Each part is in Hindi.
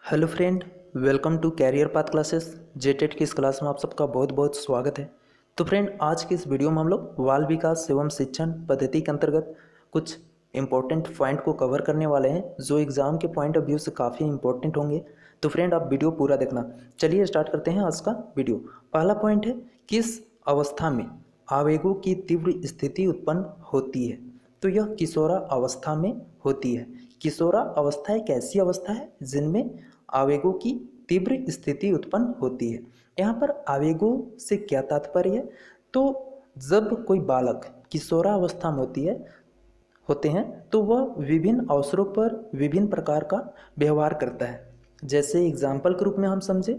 Hello friend, welcome to career path classes. JTET की इस क्लास में आप सबका बहुत बहुत स्वागत है। तो फ्रेंड, आज की इस वीडियो में हम लोग बाल विकास एवं शिक्षण पद्धति के अंतर्गत कुछ इंपॉर्टेंट पॉइंट को कवर करने वाले हैं जो एग्जाम के पॉइंट ऑफ व्यू से काफ़ी इंपॉर्टेंट होंगे। तो फ्रेंड, आप वीडियो पूरा देखना। चलिए स्टार्ट करते हैं आज का वीडियो। पहला पॉइंट है, किस अवस्था में आवेगों की तीव्र स्थिति उत्पन्न होती है। तो यह किशोरा अवस्था में होती है। किशोरा अवस्था एक ऐसी अवस्था है जिनमें आवेगों की तीव्र स्थिति उत्पन्न होती है। यहाँ पर आवेगों से क्या तात्पर्य है? तो जब कोई बालक किशोरा अवस्था में होते हैं तो वह विभिन्न अवसरों पर विभिन्न प्रकार का व्यवहार करता है। जैसे एग्जाम्पल के रूप में हम समझे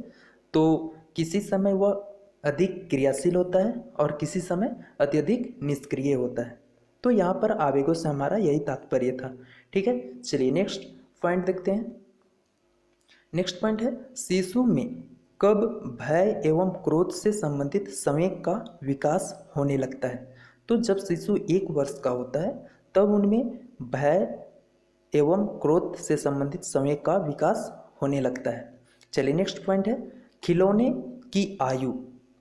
तो किसी समय वह अधिक क्रियाशील होता है और किसी समय अत्यधिक निष्क्रिय होता है। तो यहाँ पर आवेगों से हमारा यही तात्पर्य था। ठीक है, चलिए नेक्स्ट पॉइंट देखते हैं। नेक्स्ट पॉइंट है, शिशु में कब भय एवं क्रोध से संबंधित संवेग का विकास होने लगता है। तो जब शिशु 1 वर्ष का होता है तब उनमें भय एवं क्रोध से संबंधित संवेग का विकास होने लगता है। चलिए नेक्स्ट पॉइंट है, खिलौने की आयु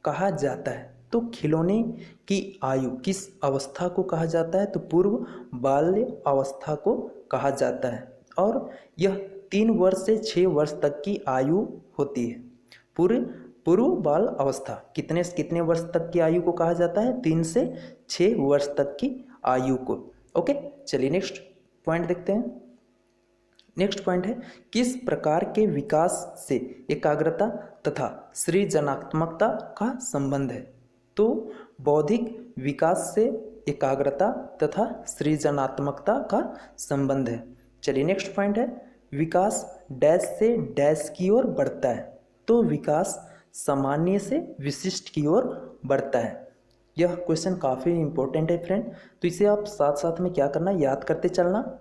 कहा जाता है। तो खिलौने की आयु किस अवस्था को कहा जाता है? तो पूर्व बाल्य अवस्था को कहा जाता है और यह 3 वर्ष से 6 वर्ष तक की आयु होती है। पूर्व बाल अवस्था कितने से कितने वर्ष तक की आयु को कहा जाता है? 3 से 6 वर्ष तक की आयु को। ओके, चलिए नेक्स्ट पॉइंट देखते हैं। नेक्स्ट पॉइंट है, किस प्रकार के विकास से एकाग्रता तथा सृजनात्मकता का संबंध है। तो बौद्धिक विकास से एकाग्रता तथा सृजनात्मकता का संबंध है। चलिए नेक्स्ट पॉइंट है, विकास डैश से डैश की ओर बढ़ता है। तो विकास सामान्य से विशिष्ट की ओर बढ़ता है। यह क्वेश्चन काफ़ी इंपॉर्टेंट है फ्रेंड, तो इसे आप साथ साथ में क्या करना, याद करते चलना।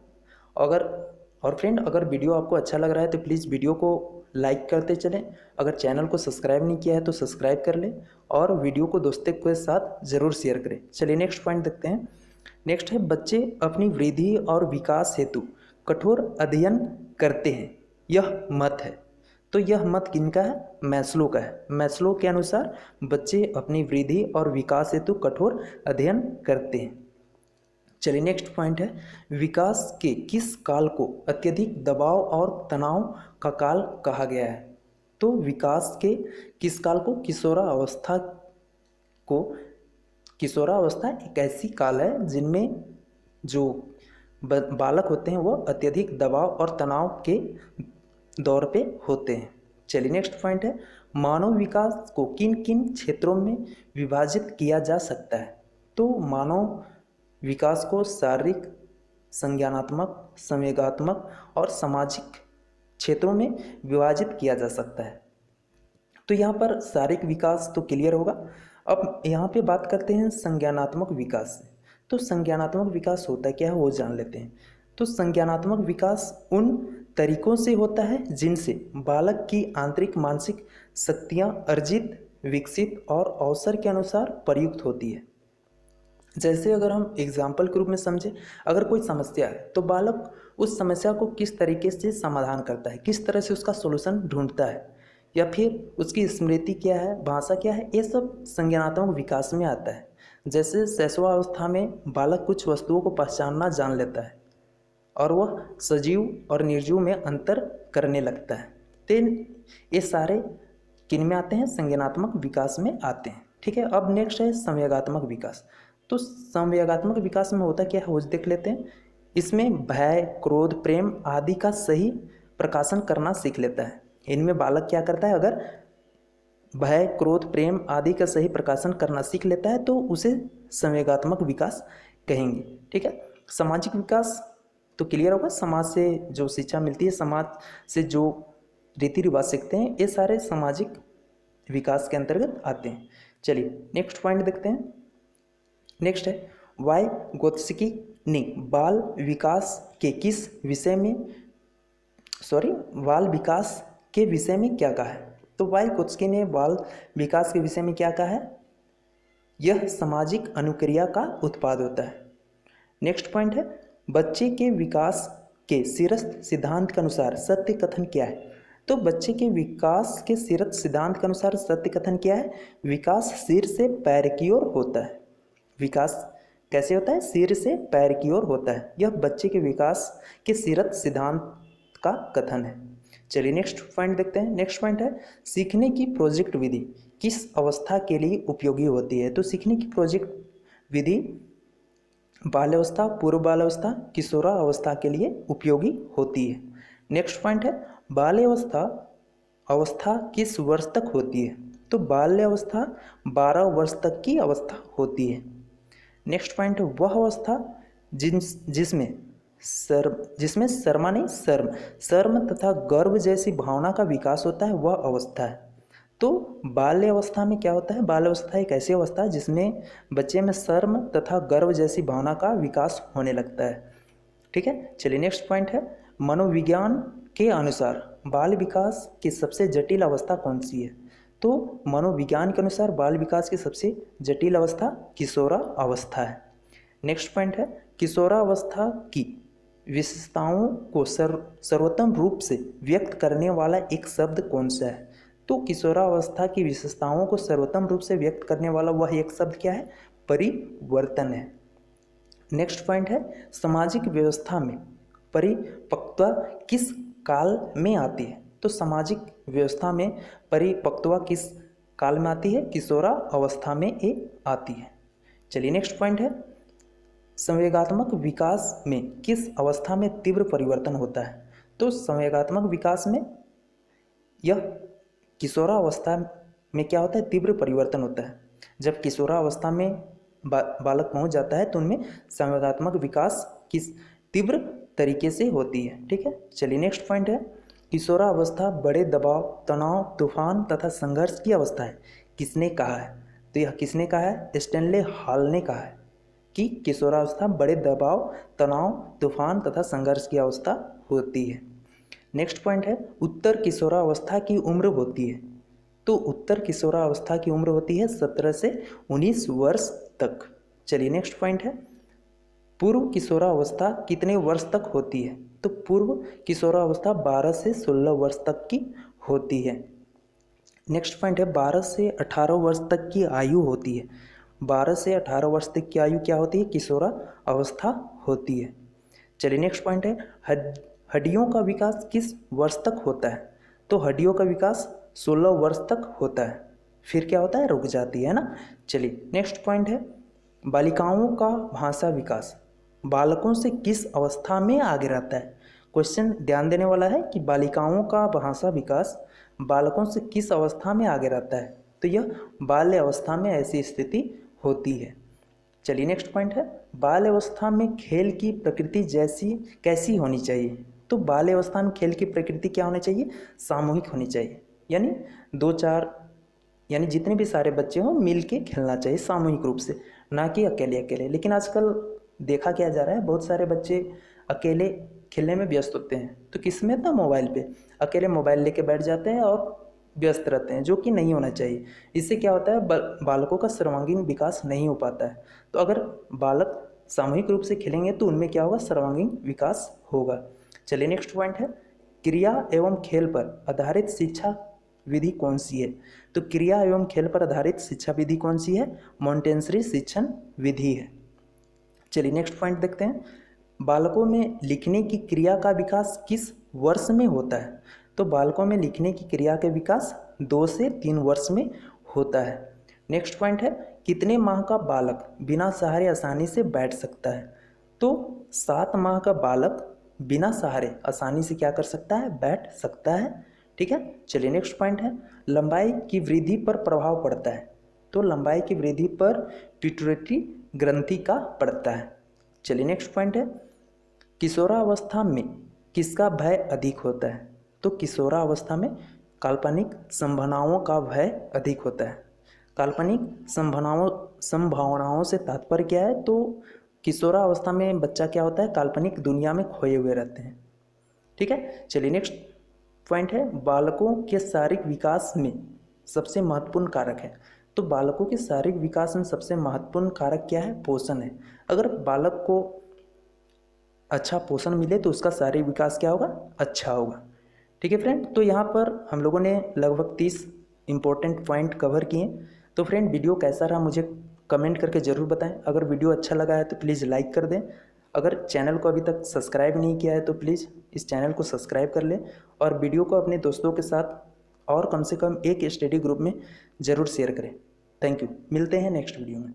और फ्रेंड, अगर वीडियो आपको अच्छा लग रहा है तो प्लीज़ वीडियो को लाइक करते चलें। अगर चैनल को सब्सक्राइब नहीं किया है तो सब्सक्राइब कर लें और वीडियो को दोस्तों के साथ ज़रूर शेयर करें। चलिए नेक्स्ट पॉइंट देखते हैं। नेक्स्ट है, बच्चे अपनी वृद्धि और विकास हेतु कठोर अध्ययन करते हैं, यह मत है। तो यह मत किनका है? मैस्लो का है। मैस्लो के अनुसार बच्चे अपनी वृद्धि और विकास हेतु कठोर अध्ययन करते हैं। चलिए नेक्स्ट पॉइंट है, विकास के किस काल को अत्यधिक दबाव और तनाव का काल कहा गया है। तो विकास के किस काल को? किशोरा अवस्था एक ऐसी काल है जिनमें जो बालक होते हैं वो अत्यधिक दबाव और तनाव के दौर पे होते हैं। चलिए नेक्स्ट पॉइंट है, मानव विकास को किन किन क्षेत्रों में विभाजित किया जा सकता है। तो मानव विकास को शारीरिक, संज्ञानात्मक, संवेगात्मक और सामाजिक क्षेत्रों में विभाजित किया जा सकता है। तो यहाँ पर शारीरिक विकास तो क्लियर होगा। अब यहाँ पे बात करते हैं संज्ञानात्मक विकास से। तो संज्ञानात्मक विकास होता क्या है वो जान लेते हैं। तो संज्ञानात्मक विकास उन तरीकों से होता है जिनसे बालक की आंतरिक मानसिक शक्तियाँ अर्जित, विकसित और अवसर के अनुसार प्रयुक्त होती है। जैसे अगर हम एग्जाम्पल के रूप में समझें, अगर कोई समस्या है तो बालक उस समस्या को किस तरीके से समाधान करता है, किस तरह से उसका सोल्यूशन ढूंढता है, या फिर उसकी स्मृति क्या है, भाषा क्या है, ये सब संज्ञानात्मक विकास में आता है। जैसे शैशवावस्था में बालक कुछ वस्तुओं को पहचानना जान लेता है और वह सजीव और निर्जीव में अंतर करने लगता है। तो ये सारे किन में आते हैं? संज्ञानात्मक विकास में आते हैं। ठीक है, अब नेक्स्ट है संवेगात्मक विकास। तो संवेगात्मक विकास में होता क्या है वो देख लेते हैं। इसमें भय, क्रोध, प्रेम आदि का सही प्रकाशन करना सीख लेता है। इनमें बालक क्या करता है? अगर भय, क्रोध, प्रेम आदि का सही प्रकाशन करना सीख लेता है तो उसे संवेगात्मक विकास कहेंगे। ठीक है, सामाजिक विकास तो क्लियर होगा। समाज से जो शिक्षा मिलती है, समाज से जो रीति रिवाज सीखते हैं, ये सारे सामाजिक विकास के अंतर्गत आते हैं। चलिए नेक्स्ट पॉइंट देखते हैं। नेक्स्ट है, वाइगोत्स्की ने बाल विकास के विषय में क्या कहा है। तो वाइगोत्स्की ने बाल विकास के विषय में क्या कहा है? यह सामाजिक अनुक्रिया का उत्पाद होता है। नेक्स्ट पॉइंट है, बच्चे के विकास के शीर्ष सिद्धांत के अनुसार सत्य कथन क्या है। तो बच्चे के विकास के सीरत सिद्धांत के अनुसार सत्य कथन क्या है? विकास सिर से पैर की ओर होता है। विकास कैसे होता है? सिर से पैर की ओर होता है। यह बच्चे के विकास के सीरत सिद्धांत का कथन है। चलिए नेक्स्ट पॉइंट देखते हैं। नेक्स्ट पॉइंट है सीखने की प्रोजेक्ट विधि किस अवस्था के लिए उपयोगी होती है? तो सीखने की प्रोजेक्ट विधि बाल्यावस्था, पूर्व बाल्यावस्था, किशोरावस्था के लिए उपयोगी होती है। नेक्स्ट पॉइंट है बाल्यावस्था अवस्था किस वर्ष तक होती है? तो बाल्यावस्था 12 वर्ष तक की अवस्था होती है। नेक्स्ट पॉइंट वह अवस्था जिसमें शर्म तथा गर्व जैसी भावना का विकास होता है, वह अवस्था है। तो बाल्य अवस्था में क्या होता है? बाल्य अवस्था एक ऐसी अवस्था है जिसमें बच्चे में शर्म तथा गर्व जैसी भावना का विकास होने लगता है। ठीक है, चलिए नेक्स्ट पॉइंट है मनोविज्ञान के अनुसार बाल विकास की सबसे जटिल अवस्था कौन सी है? तो मनोविज्ञान के अनुसार बाल विकास की सबसे जटिल अवस्था किशोरावस्था है। नेक्स्ट पॉइंट है किशोरावस्था की विशेषताओं को सर्वोत्तम रूप से व्यक्त करने वाला एक शब्द कौन सा है? तो किशोरावस्था की विशेषताओं को सर्वोत्तम रूप से व्यक्त करने वाला वह एक शब्द क्या है? परिवर्तन है। नेक्स्ट पॉइंट है सामाजिक व्यवस्था में परिपक्वता किस काल में आती है? तो सामाजिक व्यवस्था में परिपक्वता किस काल में आती है? किशोरावस्था में ये आती है। चलिए नेक्स्ट पॉइंट है संवेगात्मक विकास में किस अवस्था में तीव्र परिवर्तन होता है? तो संवेगात्मक विकास में यह किशोरावस्था में क्या होता है? तीव्र परिवर्तन होता है। जब किशोरावस्था में बालक पहुंच जाता है तो उनमें संवेगात्मक विकास किस तीव्र तरीके से होती है। ठीक है, चलिए नेक्स्ट पॉइंट है किशोरावस्था बड़े दबाव, तनाव, तूफान तथा संघर्ष की अवस्था है। किसने कहा है? तो यह किसने कहा है? स्टैनले हॉल ने कहा है कि किशोरावस्था बड़े दबाव, तनाव, तूफान तथा संघर्ष की अवस्था होती है। नेक्स्ट पॉइंट है उत्तर किशोरावस्था की उम्र होती है। तो उत्तर किशोरावस्था की उम्र होती है 17 से 19 वर्ष तक। चलिए नेक्स्ट पॉइंट है पूर्व किशोरावस्था कितने वर्ष तक होती है? तो पूर्व किशोरावस्था 12 से 16 वर्ष तक की होती है। नेक्स्ट पॉइंट है 12 से 18 वर्ष तक की आयु होती है। 12 से 18 वर्ष तक की आयु क्या होती है? किशोरावस्था होती है। चलिए नेक्स्ट पॉइंट है हड्डियों का विकास किस वर्ष तक होता है? तो हड्डियों का विकास 16 वर्ष तक होता है, फिर क्या होता है? रुक जाती है ना। चलिए नेक्स्ट पॉइंट है बालिकाओं का भाषा विकास बालकों से किस अवस्था में आगे रहता है? क्वेश्चन ध्यान देने वाला है कि बालिकाओं का भाषा विकास बालकों से किस अवस्था में आगे रहता है? तो यह बाल्य अवस्था में ऐसी स्थिति होती है। चलिए नेक्स्ट पॉइंट है बाल्य अवस्था में खेल की प्रकृति कैसी होनी चाहिए? तो बाल्य अवस्था में खेल की प्रकृति क्या होनी चाहिए? सामूहिक होनी चाहिए, यानी 2-4 यानी जितने भी सारे बच्चे हों मिल के खेलना चाहिए सामूहिक रूप से, ना कि अकेले अकेले। लेकिन आजकल देखा क्या जा रहा है, बहुत सारे बच्चे अकेले खेलने में व्यस्त होते हैं। तो किस में? तो मोबाइल पे अकेले मोबाइल लेके बैठ जाते हैं और व्यस्त रहते हैं, जो कि नहीं होना चाहिए। इससे क्या होता है बालकों का सर्वांगीण विकास नहीं हो पाता है। तो अगर बालक सामूहिक रूप से खेलेंगे तो उनमें क्या होगा? सर्वांगीण विकास होगा। चलिए नेक्स्ट पॉइंट है क्रिया एवं खेल पर आधारित शिक्षा विधि कौन सी है? तो क्रिया एवं खेल पर आधारित शिक्षा विधि कौन सी है? मॉन्टेसरी शिक्षण विधि है। चलिए नेक्स्ट पॉइंट देखते हैं बालकों में लिखने की क्रिया का विकास किस वर्ष में होता है? तो बालकों में लिखने की क्रिया का विकास 2 से 3 वर्ष में होता है। नेक्स्ट पॉइंट है कितने माह का बालक बिना सहारे आसानी से बैठ सकता है? तो 7 माह का बालक बिना सहारे आसानी से क्या कर सकता है? बैठ सकता है। ठीक है, चलिए नेक्स्ट पॉइंट है लंबाई की वृद्धि पर प्रभाव पड़ता है। तो लंबाई की वृद्धि पर पिट्यूटरी ग्रंथि का पड़ता है। चलिए नेक्स्ट पॉइंट है किशोरावस्था में किसका भय अधिक होता है? तो किशोरावस्था में काल्पनिक संभावनाओं का भय अधिक होता है। काल्पनिक संभावनाओं से तात्पर्य क्या है? तो किशोरावस्था में बच्चा क्या होता है? काल्पनिक दुनिया में खोए हुए रहते हैं। ठीक है, चलिए नेक्स्ट पॉइंट है बालकों के शारीरिक विकास में सबसे महत्वपूर्ण कारक है। तो बालकों के शारीरिक विकास में सबसे महत्वपूर्ण कारक क्या है? पोषण है। अगर बालक को अच्छा पोषण मिले तो उसका शारीरिक विकास क्या होगा? अच्छा होगा। ठीक है फ्रेंड, तो यहाँ पर हम लोगों ने लगभग 30 इम्पोर्टेंट पॉइंट कवर किए। तो फ्रेंड वीडियो कैसा रहा मुझे कमेंट करके ज़रूर बताएं। अगर वीडियो अच्छा लगा है तो प्लीज़ लाइक कर दें। अगर चैनल को अभी तक सब्सक्राइब नहीं किया है तो प्लीज़ इस चैनल को सब्सक्राइब कर लें और वीडियो को अपने दोस्तों के साथ और कम से कम एक स्टडी ग्रुप में ज़रूर शेयर करें। थैंक यू, मिलते हैं नेक्स्ट वीडियो में।